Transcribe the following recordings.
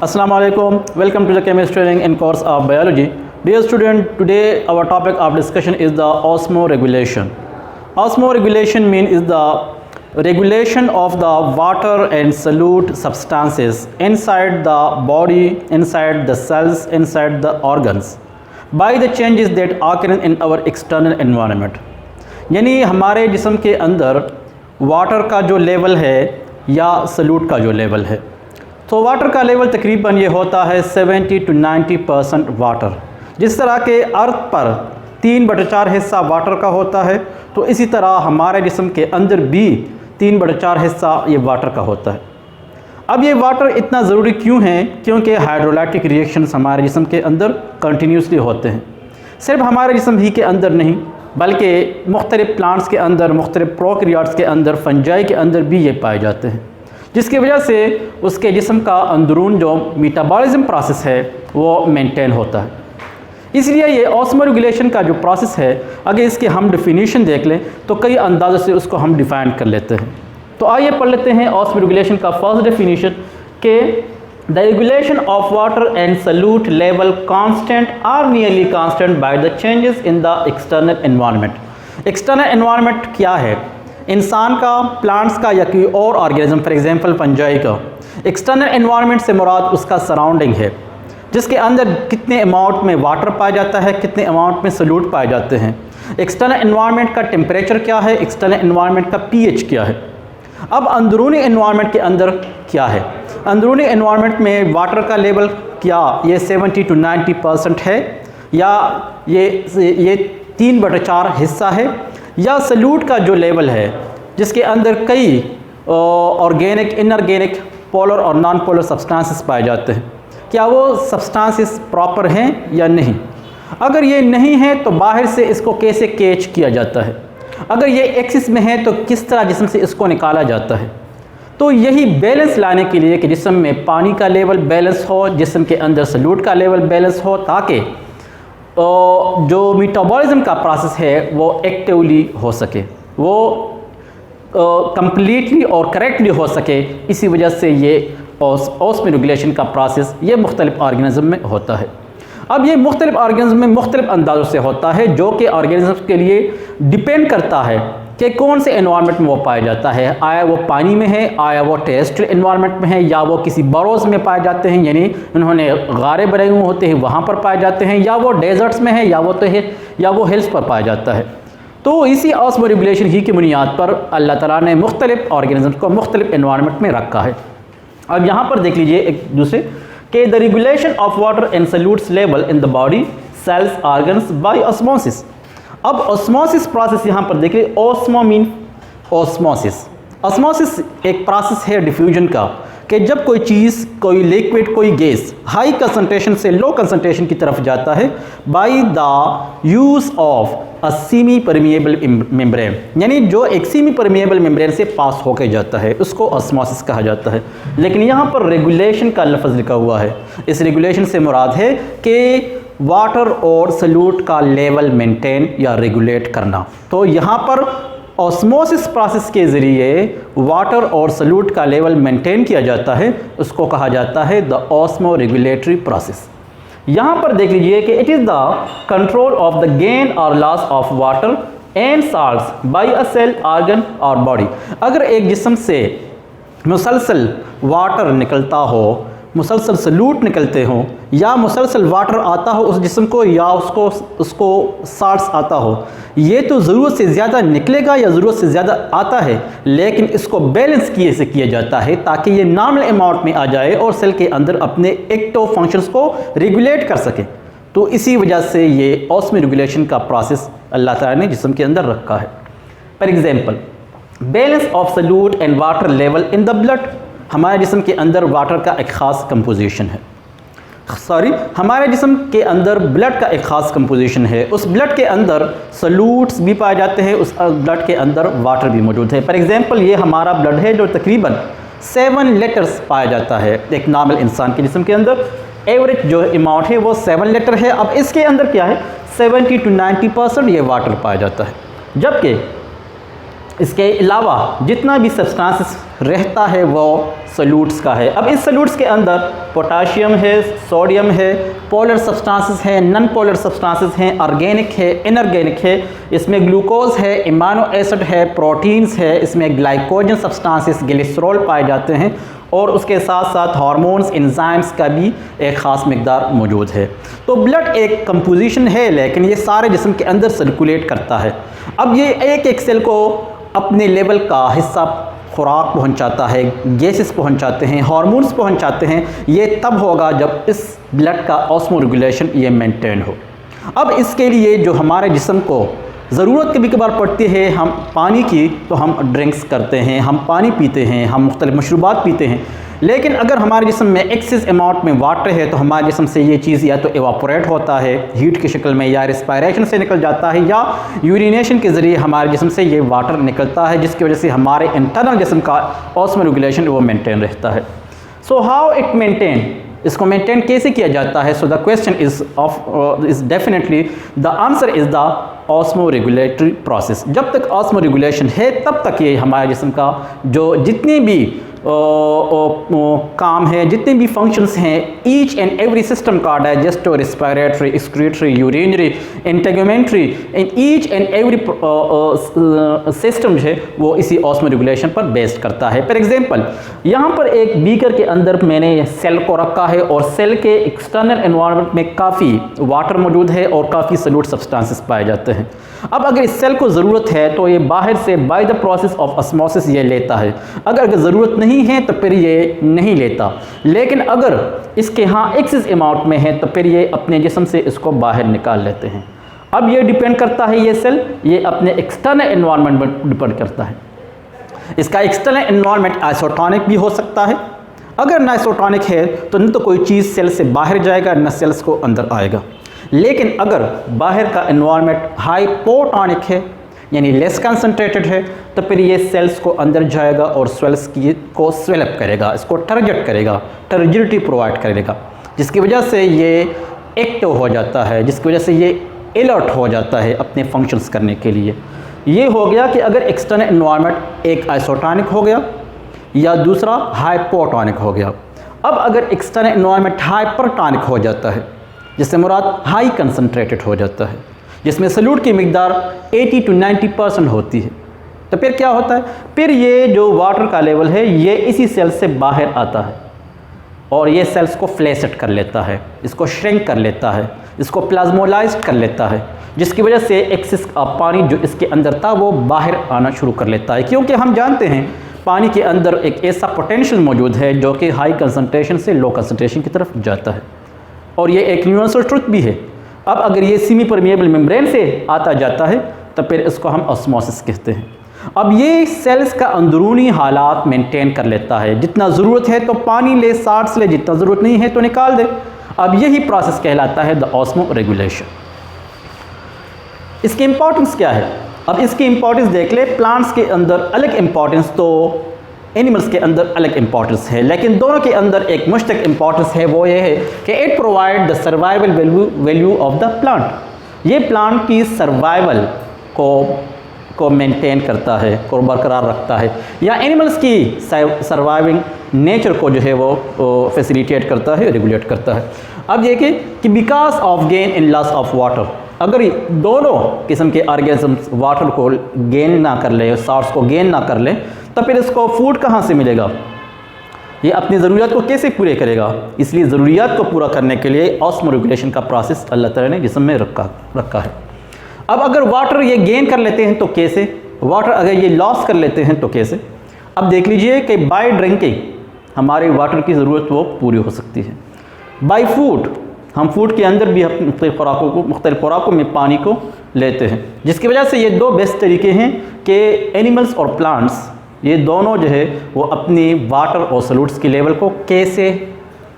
Assalamu alaikum. Welcome to the chemistry training in course of biology. Dear student, today our topic of discussion is the osmoregulation. Osmoregulation means is the regulation of the water and solute substances inside the body, inside the cells, inside the organs by the changes that occur in our external environment. यानी हमारे जिस्म के अंदर water का जो level है या salute का जो लेवल है, तो वाटर का लेवल तकरीबन ये होता है 70 to 90% वाटर। जिस तरह के अर्थ पर 3/4 हिस्सा वाटर का होता है, तो इसी तरह हमारे जिस्म के अंदर भी 3/4 हिस्सा ये वाटर का होता है। अब ये वाटर इतना ज़रूरी क्यों है? क्योंकि हाइड्रोलाइटिक रिएक्शंस हमारे जिस्म के अंदर कंटिन्यूसली होते हैं। सिर्फ हमारे जिस्म ही के अंदर नहीं, बल्कि मुख्तलिफ़ प्लांट्स के अंदर, मुख्तलिफ़ प्रोकैरियोट्स के अंदर, फंजाई के अंदर भी ये पाए जाते हैं, जिसकी वजह से उसके जिस्म का अंदरून जो मेटाबॉलिज्म प्रोसेस है वो मेंटेन होता है। इसलिए ये ऑस्मोरेगुलेशन का जो प्रोसेस है, अगर इसकी हम डिफिनीशन देख लें तो कई अंदाज़ों से उसको हम डिफ़ाइन कर लेते हैं। तो आइए पढ़ लेते हैं ऑस्मोरेगुलेशन का फर्स्ट डेफिनीशन के the regulation of water and solute level constant are nearly constant by the changes in the external environment. External environment क्या है? इंसान का, प्लांट्स का या कोई और ऑर्गेनिज्म, फॉर एग्जांपल फंजाई का। एक्सटर्नल एनवायरनमेंट से मुराद उसका सराउंडिंग है, जिसके अंदर कितने अमाउंट में वाटर पाया जाता है, कितने अमाउंट में सल्यूट पाए जाते हैं। एक्सटर्नल एनवायरनमेंट का टेम्परेचर क्या है, एक्सटर्नल एनवायरनमेंट का पीएच क्या है। अब अंदरूनी एनवायरनमेट के अंदर क्या है? अंदरूनी एनवायरनमेंट में वाटर का लेवल क्या ये 70 to 90% है, या ये 3/4 हिस्सा है, या सल्यूट का जो लेवल है जिसके अंदर कई ऑर्गेनिक, इनऑर्गेनिक, पोलर और नॉन पोलर सब्सटेंसेस पाए जाते हैं, क्या वो सब्सटेंसेस प्रॉपर हैं या नहीं। अगर ये नहीं है तो बाहर से इसको कैसे कैच किया जाता है, अगर ये एक्सिस में है तो किस तरह जिस्म से इसको निकाला जाता है। तो यही बैलेंस लाने के लिए कि जिस्म में पानी का लेवल बैलेंस हो, जिस्म के अंदर सल्यूट का लेवल बैलेंस हो, ताकि जो मेटाबॉलिज्म का प्रोसेस है वो एक्टिवली हो सके, वो कंप्लीटली और करेक्टली हो सके। इसी वजह से ये ऑस्मोरेगुलेशन का प्रोसेस ये मुख्तलिफ़ ऑर्गेनिज्म में होता है। अब ये मुख्तलिफ़ ऑर्गेनिज्म में मुख्तलिफ़ अंदाज़ों से होता है, जो कि ऑर्गेनिज्म के लिए डिपेंड करता है कि कौन से एनवायरनमेंट में वो पाया जाता है। आया वो पानी में है, आया वो टेरेस्ट्रियल एनवायरनमेंट में है, या वो किसी बरोज़ में पाए जाते हैं, यानी उन्होंने गारे बनाए हुए होते हैं वहाँ पर पाए जाते हैं, या वो डेजर्ट्स में है, या वो हिल्स पर पाया जाता है। तो इसी ऑस्मोरेगुलेशन ही की बुनियाद पर अल्लाह ताला ने मुख्तलिफ़ ऑर्गेनिज्म को मुख्तलिफ़ एनवायरनमेंट में रखा है। अब यहाँ पर देख लीजिए एक दूसरे के the regulation of water and solutes level in the body, cells, organs by osmosis. अब ऑस्मोसिस प्रोसेस यहाँ पर देखिए, ओस्मो मीन ऑस्मोसिस। ऑस्मोसिस एक प्रोसेस है डिफ्यूजन का, कि जब कोई चीज़, कोई लिक्विड, कोई गैस हाई कंसंट्रेशन से लो कंसंट्रेशन की तरफ जाता है by the use of a semi permeable membrane, यानी जो एक सेमी परमिएबल मेम्ब्रेन से पास होकर जाता है, उसको ऑस्मोसिस कहा जाता है। लेकिन यहाँ पर रेगुलेशन का लफ्ज़ लिखा हुआ है। इस रेगुलेशन से मुराद है कि वाटर और सल्यूट का लेवल मेंटेन या रेगुलेट करना। तो यहाँ पर ऑस्मोसिस प्रोसेस के ज़रिए वाटर और सल्यूट का लेवल मेंटेन किया जाता है, उसको कहा जाता है द ऑस्मोरेगुलेटरी प्रोसेस। यहाँ पर देख लीजिए कि it is the control of the gain और loss of water and salts by a cell, organ और बॉडी। अगर एक जिस्म से मुसलसल वाटर निकलता हो, मुसलसल सल्यूट निकलते हों, या मुसलसल वाटर आता हो उस जिस्म को, या उसको साल्ट्स आता हो, ये तो ज़रूरत से ज़्यादा निकलेगा या ज़रूरत से ज़्यादा आता है, लेकिन इसको बैलेंस किए से किया जाता है ताकि ये नॉर्मल अमाउंट में आ जाए और सेल के अंदर अपने एक्टिव फंक्शंस को रेगुलेट कर सके। तो इसी वजह से ये ऑस्मोरेगुलेशन का प्रोसेस अल्लाह ताला ने जिस्म के अंदर रखा है। For example, balance of solute and water level in the blood. हमारे जिस्म के अंदर वाटर का एक ख़ास कंपोजिशन है, हमारे जिस्म के अंदर ब्लड का एक ख़ास कंपोजिशन है। उस ब्लड के अंदर सल्यूट्स भी पाए जाते हैं, उस ब्लड के अंदर वाटर भी मौजूद है। फॉर एग्जांपल, ये हमारा ब्लड है जो तकरीबन 7 लीटर्स पाया जाता है एक नॉर्मल इंसान के जिस्म के अंदर। एवरेज जो अमाउंट है वो 7 लीटर है। अब इसके अंदर क्या है, 70 to 90% ये वाटर पाया जाता है, जबकि इसके अलावा जितना भी सब्सटेंसेस रहता है वो सॉल्यूट्स का है। अब इस सॉल्यूट्स के अंदर पोटाशियम है, सोडियम है, पोलर सब्सटेंसेस हैं, नॉन पोलर सब्सटेंसेस हैं, ऑर्गेनिक है, इनऑर्गेनिक है, इसमें ग्लूकोज है, अमीनो एसिड है, प्रोटीन्स है, इसमें ग्लाइकोजन सब्सटेंसेस, ग्लिसरॉल पाए जाते हैं और उसके साथ साथ हार्मोन्स, एंजाइम्स का भी एक ख़ास मकदार मौजूद है। तो ब्लड एक कंपोजिशन है लेकिन ये सारे जिस्म के अंदर सर्कुलेट करता है। अब ये एक एक सेल को अपने लेवल का हिस्सा खुराक पहुंचाता है, गैसेस पहुंचाते हैं, हार्मोन्स पहुंचाते हैं। ये तब होगा जब इस ब्लड का ऑस्मोरेगुलेशन ये मेंटेन हो। अब इसके लिए जो हमारे जिस्म को ज़रूरत कभी कभार पड़ती है हम पानी की, तो हम ड्रिंक्स करते हैं, हम पानी पीते हैं, हम मुख्तलिफ मशरूबात पीते हैं। लेकिन अगर हमारे जिस्म में एक्सेस अमाउंट में वाटर है तो हमारे जिस्म से ये चीज़ या तो एवापोरेट होता है हीट की शक्ल में, या रिस्पायरेशन से निकल जाता है, या यूरिनेशन के ज़रिए हमारे जिस्म से ये वाटर निकलता है, जिसकी वजह से हमारे इंटरनल जिस्म का ऑस्मोरेगुलेशन वो मेंटेन रहता है। सो हाउ इट मेंटेन, इसको मेंटेन कैसे किया जाता है? So the question is definitely the answer is the osmoregulatory process. जब तक ऑस्मोरेगुलेशन है तब तक ये हमारे जिस्म का जो जितने भी काम है, जितने भी फंक्शंस हैं, ईच एंड एवरी सिस्टम का digestive, respiratory, excretory, urinary, integumentary, in each and every system जो है वो इसी ऑस्मोरेगुलेशन पर बेस्ड करता है। फॉर एग्जांपल यहाँ पर एक बीकर के अंदर मैंने सेल को रखा है और सेल के एक्सटर्नल एनवायरनमेंट में काफ़ी वाटर मौजूद है और काफ़ी सॉल्यूट सब्सटेंसेस पाए जाते हैं। अब अगर इस सेल को ज़रूरत है तो ये बाहर से by the process of osmosis ये लेता है, अगर ज़रूरत नहीं है तो फिर ये नहीं लेता। लेकिन अगर इसके यहाँ एक्सेस अमाउंट में है तो फिर ये अपने जिस्म से इसको बाहर निकाल लेते हैं। अब ये डिपेंड करता है, ये सेल ये अपने एक्सटर्नल एनवायरनमेंट पर डिपेंड करता है। इसका एक्सटर्नल एनवायरनमेंट आइसोटोनिक भी हो सकता है। अगर ना आइसोटोनिक है तो न तो कोई चीज़ सेल से बाहर जाएगा न सेल्स को अंदर आएगा। लेकिन अगर बाहर का एनवायरनमेंट हाइपोटोनिक है यानी लेस कंसंट्रेटेड है तो फिर ये सेल्स को अंदर जाएगा और सेल्स को स्वेलअप करेगा, इसको टर्जेट करेगा, टर्जिडिटी प्रोवाइड करेगा, जिसकी वजह से ये एक्टिव हो जाता है, जिसकी वजह से ये अलर्ट हो जाता है अपने फंक्शंस करने के लिए। ये हो गया कि अगर एक्सटर्नल एनवायरनमेंट एक आइसोटोनिक हो गया या दूसरा हाइपोटोनिक हो गया। अब अगर एक्सटर्नल एनवायरनमेंट हाइपरटोनिक हो जाता है, जिससे मुराद हाई कंसंट्रेटेड हो जाता है, जिसमें सॉल्यूट की मिकदार 80 to 90% होती है, तो फिर क्या होता है? फिर ये जो वाटर का लेवल है ये इसी सेल से बाहर आता है और ये सेल्स को फ्लैसेट कर लेता है, इसको श्रिंक कर लेता है, इसको प्लाज्मोलाइज्ड कर लेता है, जिसकी वजह से एक्सेस पानी जो इसके अंदर था वो बाहर आना शुरू कर लेता है। क्योंकि हम जानते हैं पानी के अंदर एक ऐसा पोटेंशियल मौजूद है जो कि हाई कंसंट्रेशन से लो कंसंट्रेशन की तरफ जाता है और ये एक यूनिवर्सल ट्रुथ भी है। अब अगर ये सेमी परमिएबल मेम्ब्रेन से आता जाता है तो फिर इसको हम ऑस्मोसिस कहते हैं। अब ये सेल्स का अंदरूनी हालात मेंटेन कर लेता है, जितना ज़रूरत है तो पानी ले, साठ ले, जितना ज़रूरत नहीं है तो निकाल दे। अब यही प्रोसेस कहलाता है द ऑस्मोरेगुलेशन। इसकी इंपॉर्टेंस क्या है? अब इसकी इंपॉर्टेंस देख ले। प्लांट्स के अंदर अलग इंपॉर्टेंस तो एनिमल्स के अंदर अलग इंपॉर्टेंस है, लेकिन दोनों के अंदर एक मुश्तरक इंपॉर्टेंस है, वो ये है कि it provide the survival value of the plant. ये प्लांट की सर्वाइवल को मेंटेन करता है, को बरकरार रखता है, या एनिमल्स की सर्वाइविंग नेचर को जो है वो फैसिलिटेट करता है, रेगुलेट करता है। अब देखिए कि because of gain in loss of water, अगर दोनों किस्म के ऑर्गेनिजम्स वाटर को गेन ना कर ले, सोर्स को गेन ना कर ले, तो फिर इसको फूड कहाँ से मिलेगा? ये अपनी ज़रूरियात को कैसे पूरे करेगा? इसलिए ज़रूरियात को पूरा करने के लिए ऑस्मोरेगुलेशन का प्रोसेस अल्लाह ताला ने जिस्म में रखा है। अब अगर वाटर ये गेन कर लेते हैं तो कैसे? वाटर अगर ये लॉस कर लेते हैं तो कैसे? अब देख लीजिए कि बाय ड्रिंकिंग हमारे वाटर की ज़रूरत वो पूरी हो सकती है। बाय फूड, हम फूड के अंदर भी मुख्तलिफ खुराकों में पानी को लेते हैं, जिसकी वजह से ये दो बेस्ट तरीके हैं कि एनिमल्स और प्लांट्स ये दोनों जो है वो अपनी वाटर और सॉल्यूट्स की लेवल को कैसे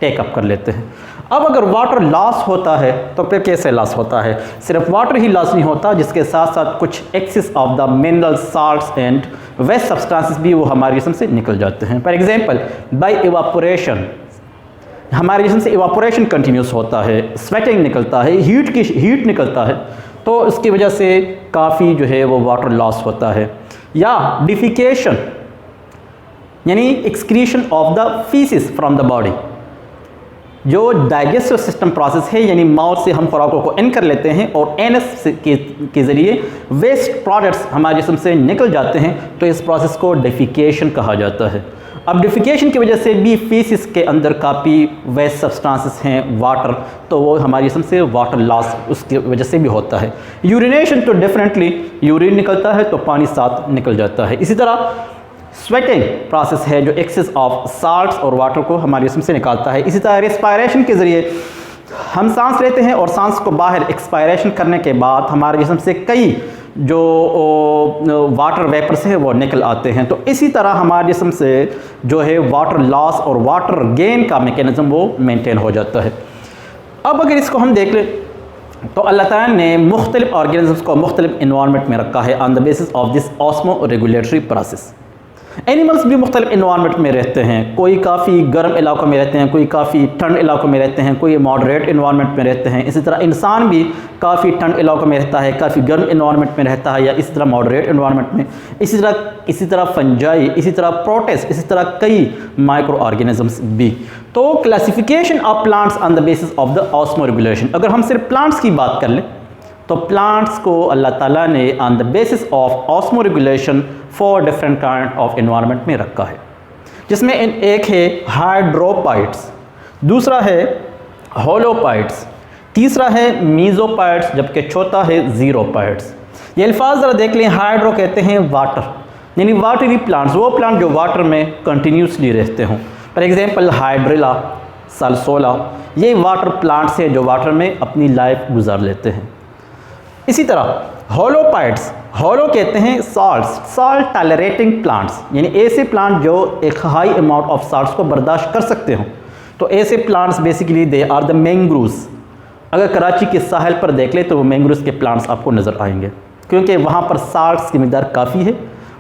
टेकअप कर लेते हैं। अब अगर वाटर लॉस होता है तो फिर कैसे लॉस होता है? सिर्फ वाटर ही लॉस नहीं होता, जिसके साथ साथ कुछ excess of the mineral salts and waste substances भी वो हमारे जिस्म से निकल जाते हैं। फॉर एग्जांपल बाय इवापोरेशन, हमारे जिस्म से इवापोरेशन कंटिन्यूस होता है, स्वेटिंग निकलता है, हीट निकलता है, तो इसकी वजह से काफ़ी जो है वो वाटर लॉस होता है। या डिफिकेशन यानी excretion of the faeces from the body. जो डाइजेस्टिव सिस्टम प्रोसेस है यानी माउथ से हम खुराकों को इन कर लेते हैं और एनएस के ज़रिए वेस्ट प्रोडक्ट्स हमारे जिस्म से निकल जाते हैं, तो इस प्रोसेस को डेफिकेशन कहा जाता है। अब डेफिकेशन की वजह से भी फीसिस के अंदर काफ़ी वेस्ट सब्सटेंसेस हैं, वाटर, तो वो हमारे जिस्म से वाटर लॉस उसकी वजह से भी होता है। यूरिनेशन तो डेफिनेटली यूरिन निकलता है तो पानी साथ निकल जाता है। इसी तरह स्वेटिंग प्रोसेस है जो एक्सेस ऑफ साल्ट्स और वाटर को हमारे जिस्म से निकालता है। इसी तरह रेस्पायरेशन के ज़रिए हम सांस लेते हैं और सांस को बाहर एक्सपायरेशन करने के बाद हमारे जिस्म से कई जो वाटर वेपर्स हैं वो निकल आते हैं। तो इसी तरह हमारे जिस्म से जो है वाटर लॉस और वाटर गेन का मैकेनिज़्म वो मेंटेन हो जाता है। अब अगर इसको हम देख लें तो अल्लाह ताला ने मुख्तलिफ ऑर्गेनिज़म्स को मुख्तलिफ इन्वायरमेंट में रखा है on the basis of this osmo regulatory process. Animals भी मुख्तलिफ इन्वायरमेंट में रहते हैं, कोई काफ़ी गर्म इलाकों में रहते हैं, कोई काफ़ी ठंड इलाकों में रहते हैं, कोई मॉडरेट इन्वायरमेंट में रहते हैं। इसी तरह इंसान भी काफ़ी ठंड इलाकों में रहता है, काफ़ी गर्म इन्वायरमेंट में रहता है, या इसी तरह मॉडरेट इन्वायरमेंट में। इसी तरह फंजाई, इसी तरह प्रोटिस्ट, इसी तरह कई माइक्रो ऑर्गेनिजम्स भी। तो classification of plants on the basis of the osmo regulation, अगर हम सिर्फ प्लांट्स की बात कर लें तो प्लांट्स को अल्लाह ताला ने on the basis of osmo regulation 4 different kind of environment में रखा है, जिसमें एक है हाइड्रोपाइट्स, दूसरा है होलोपाइट्स, तीसरा है मीजोपाइट्स, जबकि चौथा है जीरोपाइट्स। ये अल्फाज ज़रा देख लें। हाइड्रो कहते हैं वाटर, यानी वाटरी प्लांट्स, वो प्लांट जो वाटर में कंटिन्यूसली रहते हों। फॉर एग्जांपल हाइड्रिला, सल्सोला, ये वाटर प्लांट्स हैं जो वाटर में अपनी लाइफ गुजार लेते हैं। इसी तरह होलोपाइट्स, होलो कहते हैं सॉल्ट टॉलरेटिंग प्लांट्स, यानी ऐसे प्लांट जो एक हाई अमाउंट ऑफ साल्ट्स को बर्दाश्त कर सकते हों। तो ऐसे plants basically they are the mangroves. अगर कराची के साहिल पर देख ले तो वो मैंग्रोव्स के प्लांट्स आपको नज़र आएंगे, क्योंकि वहाँ पर साल्ट्स की मिकदार काफ़ी है,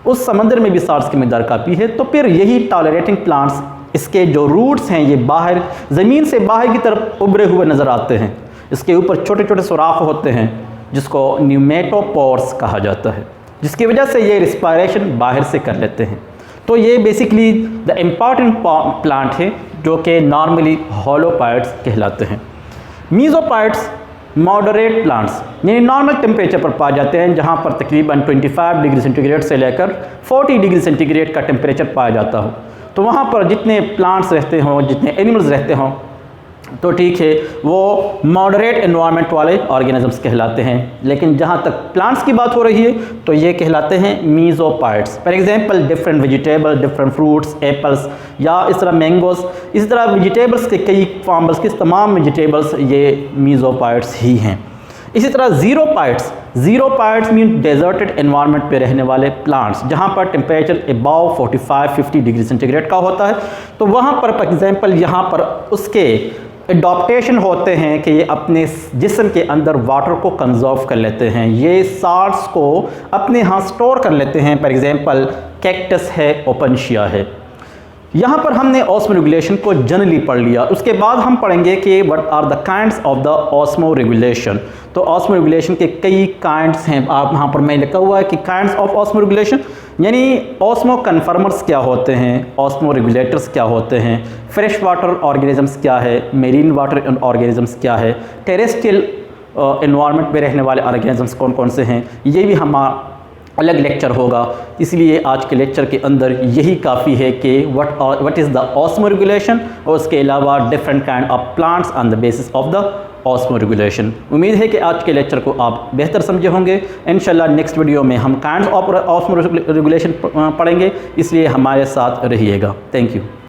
उस समंदर में भी साल्ट्स की मिकदार काफ़ी है। तो फिर यही टॉलरेटिंग प्लांट्स, इसके जो रूट्स हैं ये बाहर ज़मीन से बाहर की तरफ उभरे हुए नज़र आते हैं। इसके ऊपर छोटे छोटे सुराख होते हैं जिसको न्यूमेटोपोर्स कहा जाता है, जिसकी वजह से ये रिस्पायरेशन बाहर से कर लेते हैं। तो ये बेसिकली द इम्पॉर्टेंट प्लांट है जो कि नॉर्मली होलोपाइट्स कहलाते हैं। मीजोपाइट्स मॉडरेट प्लांट्स, यानी नॉर्मल टेम्परेचर पर पाए जाते हैं, जहाँ पर तकरीबन 25 डिग्री सेंटीग्रेड से लेकर 40 डिग्री सेंटीग्रेड का टेम्परेचर पाया जाता हो। तो वहाँ पर जितने प्लांट्स रहते हों, जितने एनिमल्स रहते हों, तो ठीक है वो मॉडरेट एनवायरनमेंट वाले ऑर्गेनिजम्स कहलाते हैं। लेकिन जहाँ तक प्लांट्स की बात हो रही है तो ये कहलाते हैं मीजोपाइट्स। For example different vegetable, different fruits, apples, या इस तरह मैंगोस, इस तरह वेजिटेबल्स के कई फार्मर्स के तमाम वेजिटेबल्स ये मीजोपाइट्स ही हैं। इसी तरह जीरोपाइट्स मीन डेजर्टेड एनवायरनमेंट पे रहने वाले प्लांट्स, जहाँ पर टेम्परेचर अबाव 45-50 डिग्री सेंटीग्रेड का होता है। तो वहाँ पर फॉर एग्जांपल यहाँ पर उसके एडॉप्टेशन होते हैं कि ये अपने जिस्म के अंदर वाटर को कंजर्व कर लेते हैं, ये साल्ट्स को अपने यहाँ स्टोर कर लेते हैं। फॉर एग्जांपल कैक्टस है, ओपनशिया है। यहाँ पर हमने ऑस्मो रेगुलेशन को जनरली पढ़ लिया। उसके बाद हम पढ़ेंगे कि what are the kinds of the osmo regulation. तो ऑस्मो रेगुलेशन के कई काइंड्स हैं, आप यहाँ पर मैं लिखा हुआ है कि काइंड्स ऑफ ऑस्मो रेगुलेशन, यानी ऑस्मो कन्फर्मर्स क्या होते हैं, ऑस्मो रेगुलेटर्स क्या होते हैं, फ्रेश वाटर ऑर्गेनिजम्स क्या है, मेरीन वाटर ऑर्गेनिजम्स क्या है, टेरेस्ट्रियल एनवायरनमेंट में रहने वाले ऑर्गेनिजम्स कौन कौन से हैं, ये भी हमारा अलग लेक्चर होगा। इसलिए आज के लेक्चर के अंदर यही काफ़ी है कि what is the osmo regulation, और उसके अलावा different kind of plants on the basis of the osmo regulation. उम्मीद है कि आज के लेक्चर को आप बेहतर समझे होंगे। इंशाल्लाह नेक्स्ट वीडियो में हम काइंड्स ऑफ ऑस्मो रेगुलेशन पढ़ेंगे, इसलिए हमारे साथ रहिएगा। Thank you.